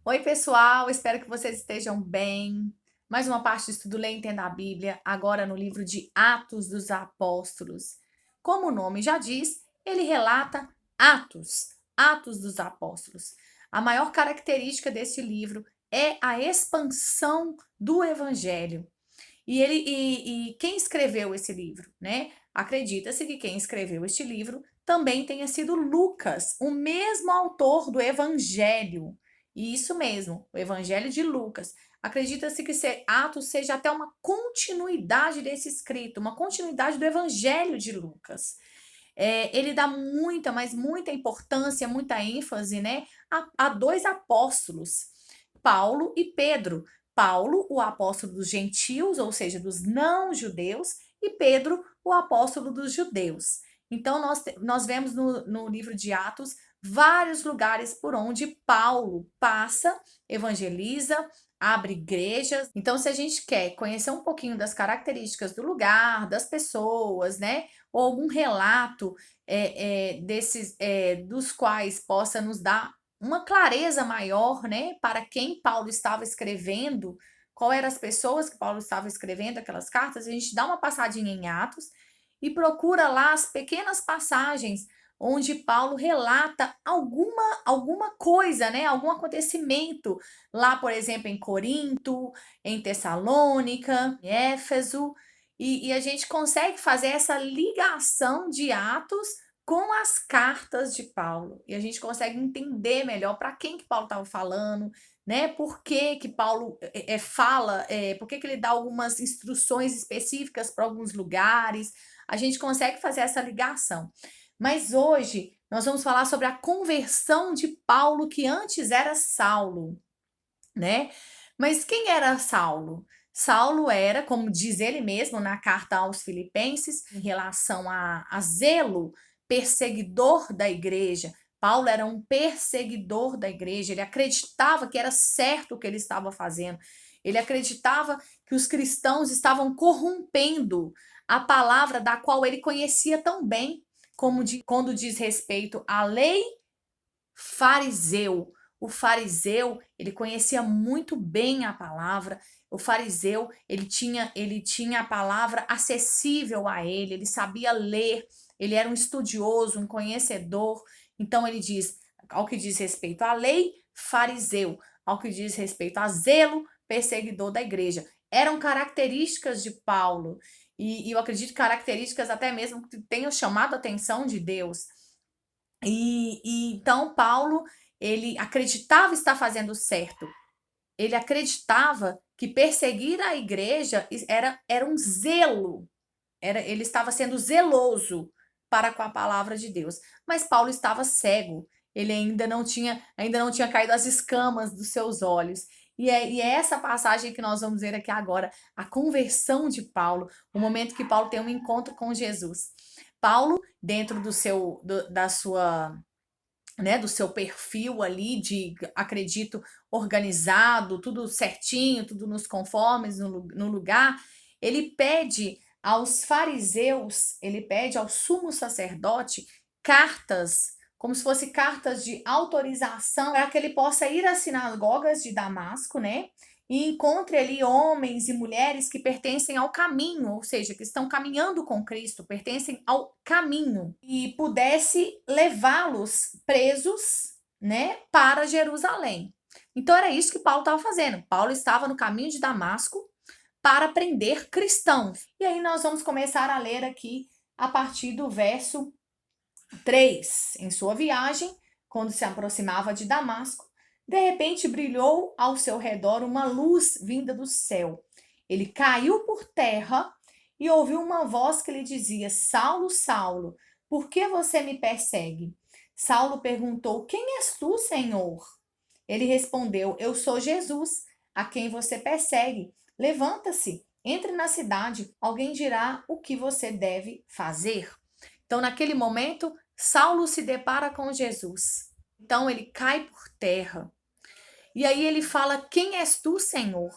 Oi, pessoal, espero que vocês estejam bem. Mais uma parte do estudo Lê e Entenda a Bíblia, agora no livro de Atos dos Apóstolos. Como o nome já diz, ele relata Atos dos Apóstolos. A maior característica desse livro é a expansão do Evangelho. E quem escreveu esse livro, né? Acredita-se que quem escreveu este livro também tenha sido Lucas, o mesmo autor do Evangelho. Isso mesmo, o Evangelho de Lucas. Acredita-se que Atos seja até uma continuidade desse escrito, uma continuidade do Evangelho de Lucas. Ele dá muita, mas muita importância, muita ênfase, né, a dois apóstolos, Paulo e Pedro. Paulo, o apóstolo dos gentios, ou seja, dos não-judeus, e Pedro, o apóstolo dos judeus. Então, nós vemos no livro de Atos vários lugares por onde Paulo passa, evangeliza, abre igrejas. Então, se a gente quer conhecer um pouquinho das características do lugar, das pessoas, né, ou algum relato dos quais possa nos dar uma clareza maior, né, para quem Paulo estava escrevendo, qual eram as pessoas que Paulo estava escrevendo aquelas cartas, a gente dá uma passadinha em Atos e procura lá as pequenas passagens onde Paulo relata alguma coisa, né, algum acontecimento lá, por exemplo, em Corinto, em Tessalônica, em Éfeso, e a gente consegue fazer essa ligação de Atos com as cartas de Paulo. E a gente consegue entender melhor para quem que Paulo estava falando, né? Por que que Paulo fala, por que que ele dá algumas instruções específicas para alguns lugares. A gente consegue fazer essa ligação. Mas hoje nós vamos falar sobre a conversão de Paulo, que antes era Saulo, né? Mas quem era Saulo? Saulo era, como diz ele mesmo na carta aos Filipenses, em relação a zelo, perseguidor da igreja. Paulo era um perseguidor da igreja, ele acreditava que era certo o que ele estava fazendo, ele acreditava que os cristãos estavam corrompendo a palavra da qual ele conhecia tão bem, quando diz respeito à lei fariseu. O fariseu, ele conhecia muito bem a palavra. O fariseu, ele tinha a palavra acessível a ele sabia ler, ele era um estudioso, um conhecedor. Então ele diz, ao que diz respeito à lei, fariseu, ao que diz respeito a zelo, perseguidor da igreja. Eram características de Paulo, e eu acredito características até mesmo que tenham chamado a atenção de Deus. E então Paulo, ele acreditava estar fazendo certo. Ele acreditava que perseguir a igreja era um zelo. Ele estava sendo zeloso para com a palavra de Deus. Mas Paulo estava cego. Ele ainda não tinha caído as escamas dos seus olhos. E é essa passagem que nós vamos ver aqui agora, a conversão de Paulo, o momento que Paulo tem um encontro com Jesus. Paulo, dentro da sua, né, do seu perfil ali de, acredito, organizado, tudo certinho, tudo nos conformes, no lugar, ele pede aos fariseus, ele pede ao sumo sacerdote cartas, como se fossem cartas de autorização para que ele possa ir às sinagogas de Damasco, né? E encontre ali homens e mulheres que pertencem ao caminho, ou seja, que estão caminhando com Cristo, pertencem ao caminho, e pudesse levá-los presos, né, para Jerusalém. Então era isso que Paulo estava fazendo. Paulo estava no caminho de Damasco para prender cristãos. E aí nós vamos começar a ler aqui a partir do verso 3. Em sua viagem, quando se aproximava de Damasco, de repente brilhou ao seu redor uma luz vinda do céu. Ele caiu por terra e ouviu uma voz que lhe dizia: Saulo, Saulo, por que você me persegue? Saulo perguntou: Quem és tu, Senhor? Ele respondeu: Eu sou Jesus, a quem você persegue. Levanta-se, entre na cidade, alguém dirá o que você deve fazer. Então, naquele momento, Saulo se depara com Jesus. Então, ele cai por terra. E aí ele fala: Quem és tu, Senhor?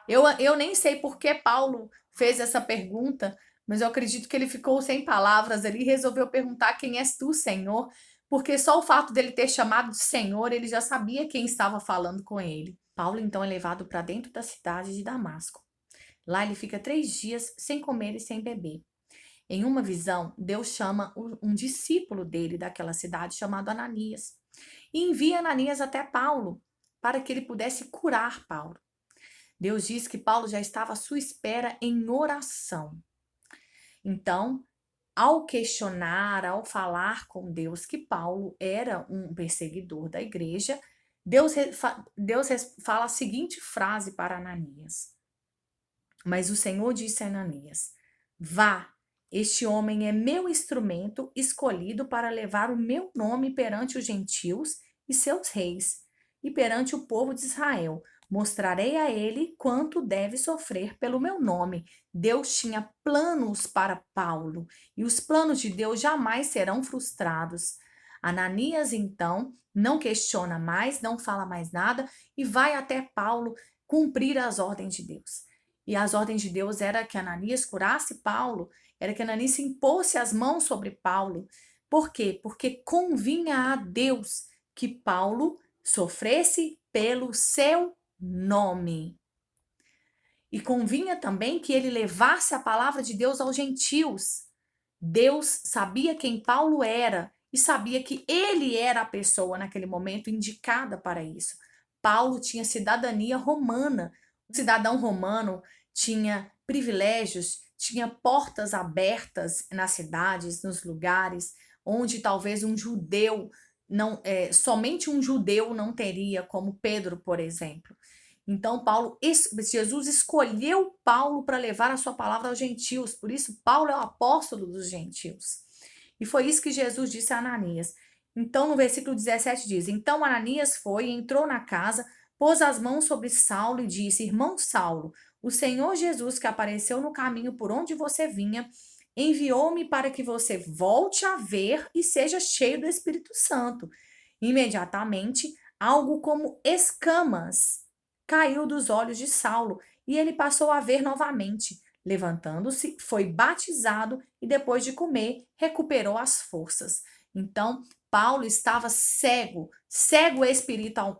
Eu nem sei por que Paulo fez essa pergunta, mas eu acredito que ele ficou sem palavras ali e resolveu perguntar: Quem és tu, Senhor? porque só o fato dele ter chamado de Senhor, ele já sabia quem estava falando com ele. Paulo então é levado para dentro da cidade de Damasco. Lá ele fica 3 dias sem comer e sem beber. Em uma visão, Deus chama um discípulo dele daquela cidade chamado Ananias e envia Ananias até Paulo para que ele pudesse curar Paulo. Deus diz que Paulo já estava à sua espera em oração. Então, ao questionar, ao falar com Deus que Paulo era um perseguidor da igreja, Deus fala a seguinte frase para Ananias: Mas o Senhor disse a Ananias: Vá, este homem é meu instrumento escolhido para levar o meu nome perante os gentios e seus reis, e perante o povo de Israel. Mostrarei a ele quanto deve sofrer pelo meu nome. Deus tinha planos para Paulo, e os planos de Deus jamais serão frustrados. Ananias, então, não questiona mais, não fala mais nada e vai até Paulo cumprir as ordens de Deus. E as ordens de Deus era que Ananias curasse Paulo, era que Ananias se impôsse as mãos sobre Paulo. Por quê? Porque convinha a Deus que Paulo sofresse pelo seu nome. E convinha também que ele levasse a palavra de Deus aos gentios. Deus sabia quem Paulo era e sabia que ele era a pessoa naquele momento indicada para isso. Paulo tinha cidadania romana. O cidadão romano tinha privilégios, tinha portas abertas nas cidades, nos lugares onde talvez um judeu não, somente um judeu não teria, como Pedro, por exemplo. Então, Jesus escolheu Paulo para levar a sua palavra aos gentios, por isso Paulo é o apóstolo dos gentios. E foi isso que Jesus disse a Ananias. Então, no versículo 17 diz: Então Ananias foi, entrou na casa, pôs as mãos sobre Saulo e disse: Irmão Saulo, o Senhor Jesus que apareceu no caminho por onde você vinha, enviou-me para que você volte a ver e seja cheio do Espírito Santo. Imediatamente, algo como escamas caiu dos olhos de Saulo e ele passou a ver novamente. Levantando-se, foi batizado e depois de comer, recuperou as forças. Então, Paulo estava cego,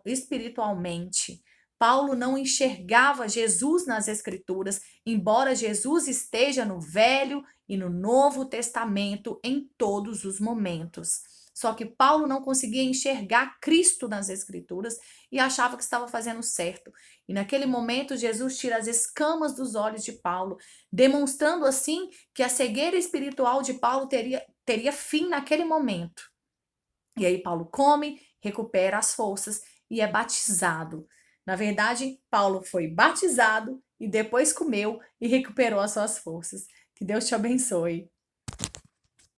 espiritualmente. Paulo não enxergava Jesus nas Escrituras, embora Jesus esteja no Velho e no Novo Testamento em todos os momentos. Só que Paulo não conseguia enxergar Cristo nas Escrituras e achava que estava fazendo certo. E naquele momento, Jesus tira as escamas dos olhos de Paulo, demonstrando assim que a cegueira espiritual de Paulo teria fim naquele momento. E aí, Paulo come, recupera as forças e é batizado. Na verdade, Paulo foi batizado e depois comeu e recuperou as suas forças. Que Deus te abençoe.